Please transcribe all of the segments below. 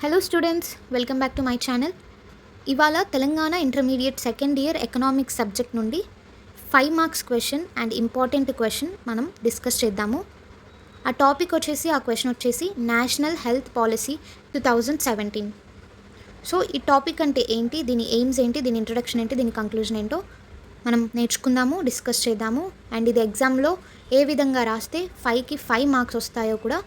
Hello students, welcome back to my channel. ఇవాళ Telangana intermediate second year economics subject నుండి 5 marks question and important question మనం discuss చేద్దాము. ఆ topic వచ్చేసి, ఆ క్వశ్చన్ వచ్చేసి నేషనల్ హెల్త్ పాలసీ 2017. సో ఈ టాపిక్ అంటే ఏంటి, దీని ఎయిమ్స్ ఏంటి, దీని ఇంట్రొడక్షన్ ఏంటి, దీని కంక్లూజన్ ఏంటో మనం నేర్చుకుందాము, డిస్కస్ చేద్దాము. అండ్ ఇది ఎగ్జామ్లో ఏ విధంగా రాస్తే 5కి 5 మార్క్స్ వస్తాయో కూడా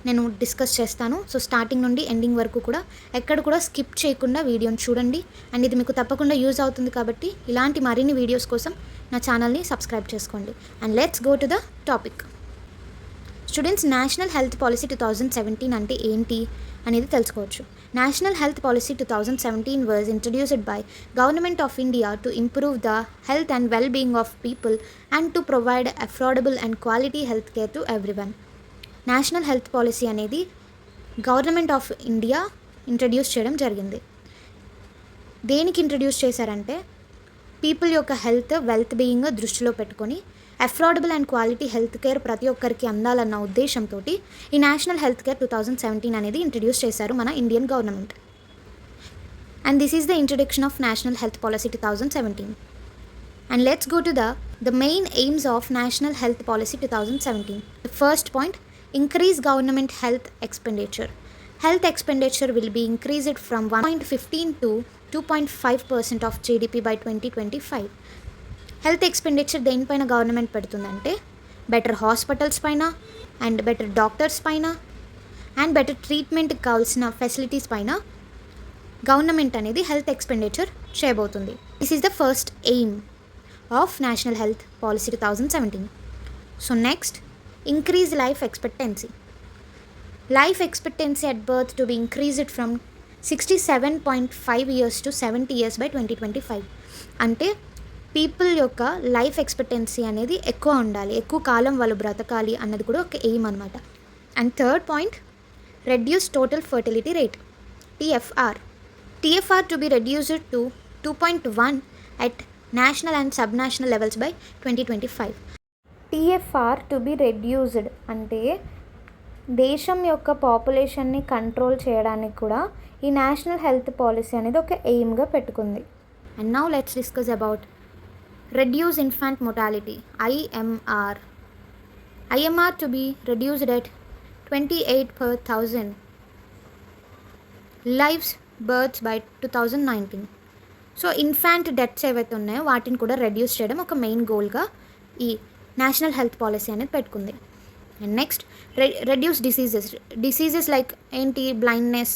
నేను డిస్కస్ చేస్తాను. సో స్టార్టింగ్ నుండి ఎండింగ్ వరకు కూడా ఎక్కడ కూడా స్కిప్ చేయకుండా వీడియోని చూడండి. అండ్ ఇది మీకు తప్పకుండా యూజ్ అవుతుంది కాబట్టి ఇలాంటి మరిన్ని వీడియోస్ కోసం నా ఛానల్ని సబ్స్క్రైబ్ చేసుకోండి. And let's go to the topic. Students, national health policy 2017 అంటే ఏంటి అనేది తెలుసుకోవచ్చు. National health policy 2017 was introduced by government of India to improve the health and well being of people and to provide affordable and quality health care to everyone. National health policy అనేది government of India introduce చేయడం జరిగింది. దేనికి introduce చేశారంటే, people యొక్క health, wealth being దృష్టిలో పెట్టుకొని affordable and quality health care ప్రతి ఒక్కరికి అందాలన్న ఉద్దేశంతో ఈ నేషనల్ హెల్త్ కేర్ 2017 అనేది ఇంట్రడ్యూస్ చేశారు మన Indian government. And this is the introduction of national health policy 2017. And let's go to the main aims of National Health Policy 2017. The first point, increase government health expenditure. Health expenditure will be increased from 1.15 to 2.5% of GDP by 2025. Health expenditure దేనిపైన government పెడుతుందంటే, better hospitals పైన, and better doctors పైన, and better ట్రీట్మెంట్కి కావాల్సిన facilities పైన government అనేది health expenditure చేయబోతుంది. This is the first aim of National Health Policy 2017. So next, increase life expectancy. Life expectancy at birth to be increased from 67.5 years to 70 years by 2025. అంటే people యొక్క life expectancy అనేది ఎక్కువ ఉండాలి, ఎక్కువ కాలం వాళ్ళు బ్రతకాలి అన్నది కూడా ఒక ఎయిమ్ అనమాట. And third point, reduce total fertility rate, TFR to be reduced to 2.1 at national and subnational levels by 2025. TFR to be reduced అంటే దేశం యొక్క పాపులేషన్ని కంట్రోల్ చేయడానికి కూడా ఈ నేషనల్ హెల్త్ పాలసీ అనేది ఒక ఎయిమ్గా పెట్టుకుంది. And now let's discuss about reduce infant mortality, IMR to be reduced at 28 per 1000 lives births by 2019. So infant deaths ఏవైతే ఉన్నాయో వాటిని కూడా రెడ్యూస్ చేయడం ఒక మెయిన్ గోల్గా ఈ నేషనల్ హెల్త్ పాలసీ అనేది పెట్టుకుంది. And next, reduce diseases like ఏంటి, బ్లైండ్నెస్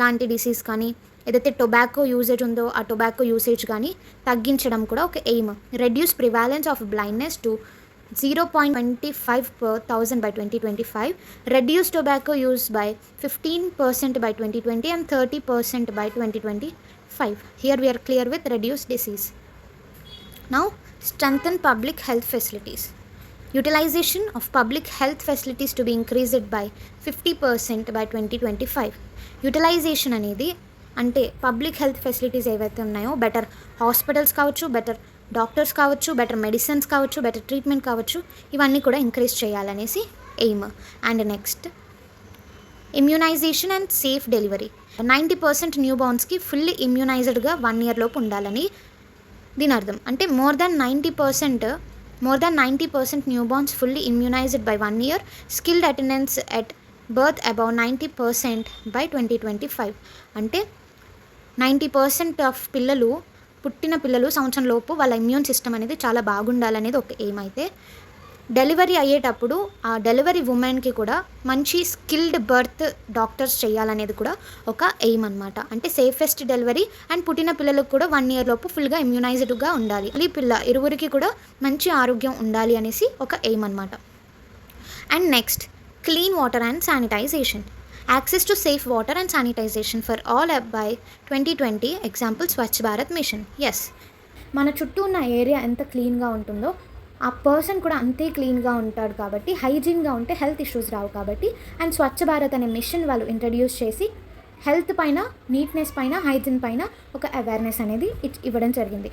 లాంటి డిసీజ్ కానీ, ఏదైతే టొబాకో యూసేజ్ ఉందో ఆ టొబాకో యూసేజ్ కానీ తగ్గించడం కూడా ఒక aim. Reduce prevalence of blindness to 0.25 per 1000 by 2025. Reduce tobacco use by 15% by 2020 and 30% by 2025. Here we are clear with reduce disease. Now, strengthen public health facilities. Utilization of public health facilities to be increased by 50% by 2025. Utilization అనేది అంటే public health facilities ఏవైతే ఉన్నాయో, better hospitals కావచ్చు, better doctors కావచ్చు, better medicines కావచ్చు, better treatment కావచ్చు, ఇవన్నీ కూడా ఇంక్రీజ్ చేయాలనేసి aim. And next, immunisation and safe delivery. 90% న్యూ బార్న్స్కి ఫుల్లీ ఇమ్యూనైజ్డ్గా 1 year లోపు ఉండాలని దీని అర్థం. అంటే more than 90% newborns fully immunised by 1 year. Skilled attendance at birth above 90% by 2025. అంటే 90% ఆఫ్ పుట్టిన పిల్లలు సంవత్సరం లోపు వాళ్ళ ఇమ్యూన్ సిస్టమ్ అనేది చాలా బాగుండాలనేది ఒక ఎయిమ్. అయితే డెలివరీ అయ్యేటప్పుడు ఆ డెలివరీ ఉమెన్కి కూడా మంచి స్కిల్డ్ బర్త్ డాక్టర్స్ చేయాలనేది కూడా ఒక ఎయిమ్ అనమాట. అంటే సేఫెస్ట్ డెలివరీ అండ్ పుట్టిన పిల్లలకు కూడా 1 year లోపు ఫుల్గా ఇమ్యూనైజ్డ్గా ఉండాలి, ఇరువురికి కూడా మంచి ఆరోగ్యం ఉండాలి అనేసి ఒక ఎయిమ్ అనమాట. And next, clean water and sanitation. Access to safe water and sanitization for all by 2020. Example, Swachh Bharat Mission. Yes, మన చుట్టూ ఉన్న ఏరియా ఎంత క్లీన్గా ఉంటుందో ఆ పర్సన్ కూడా అంతే క్లీన్గా ఉంటాడు కాబట్టి, హైజీన్గా ఉంటే హెల్త్ ఇష్యూస్ రావు కాబట్టి. అండ్ స్వచ్ఛ భారత్ అనే మిషన్ వాళ్ళు ఇంట్రడ్యూస్ చేసి హెల్త్ పైన, నీట్నెస్ పైన, హైజీన్ పైన ఒక అవేర్నెస్ అనేది ఇవ్వడం జరిగింది.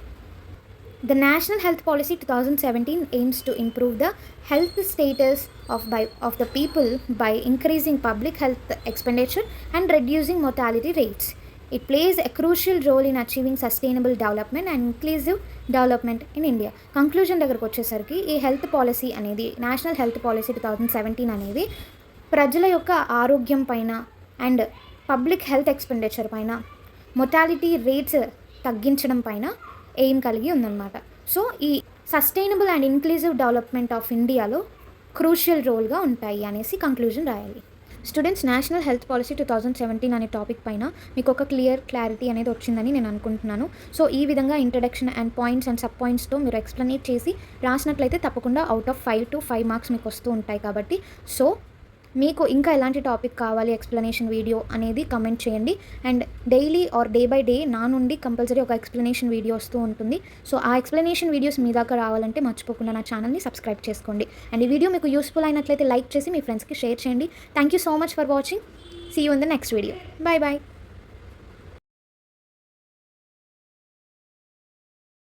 The National Health Policy 2017 aims to improve the health status of the people by increasing public health expenditure and reducing mortality rates. It plays a crucial role in achieving sustainable development and inclusive development in India. Conclusion దగ్గరకు వచ్చేసరికి ఈ health policy అనేది, national health policy 2017 అనేది ప్రజల యొక్క ఆరోగ్యం పైన and public health expenditure పైన, మొటాలిటీ రేట్స్ తగ్గించడం పైన ఎయిమ్ కలిగి ఉందన్నమాట. సో ఈ sustainable and inclusive development of ఇండియాలో క్రూషియల్ రోల్గా ఉంటాయి అనేసి కంక్లూజన్ రాయాలి. స్టూడెంట్స్, నేషనల్ హెల్త్ పాలసీ 2017 అనే టాపిక్ పైన మీకు ఒక క్లారిటీ అనేది వచ్చిందని నేను అనుకుంటున్నాను. సో ఈ విధంగా introduction and points and sub పాయింట్స్తో మీరు ఎక్స్ప్లెనేట్ చేసి రాసినట్లయితే తప్పకుండా అవుట్ ఆఫ్ 5 to 5 మార్క్స్ మీకు వస్తూ ఉంటాయి. కాబట్టి సో మీకు ఇంకా ఎలాంటి టాపిక్ కావాలి ఎక్స్ప్లెనేషన్ వీడియో అనేది కమెంట్ చేయండి. And daily or day by day నా నుండి కంపల్సరీ ఒక ఎక్స్ప్లెనేషన్ వీడియో వస్తూ ఉంటుంది. సో ఆ ఎక్స్ప్లెనేషన్ వీడియోస్ మీ దాకా రావాలంటే మర్చిపోకుండా నా ఛానల్ని సబ్స్క్రైబ్ చేసుకోండి. అండ్ ఈ వీడియో మీకు యూస్ఫుల్ అయినట్లయితే లైక్ చేసి మీ ఫ్రెండ్స్కి షేర్ చేయండి. Thank you so much for watching. See you in the next video. Bye bye.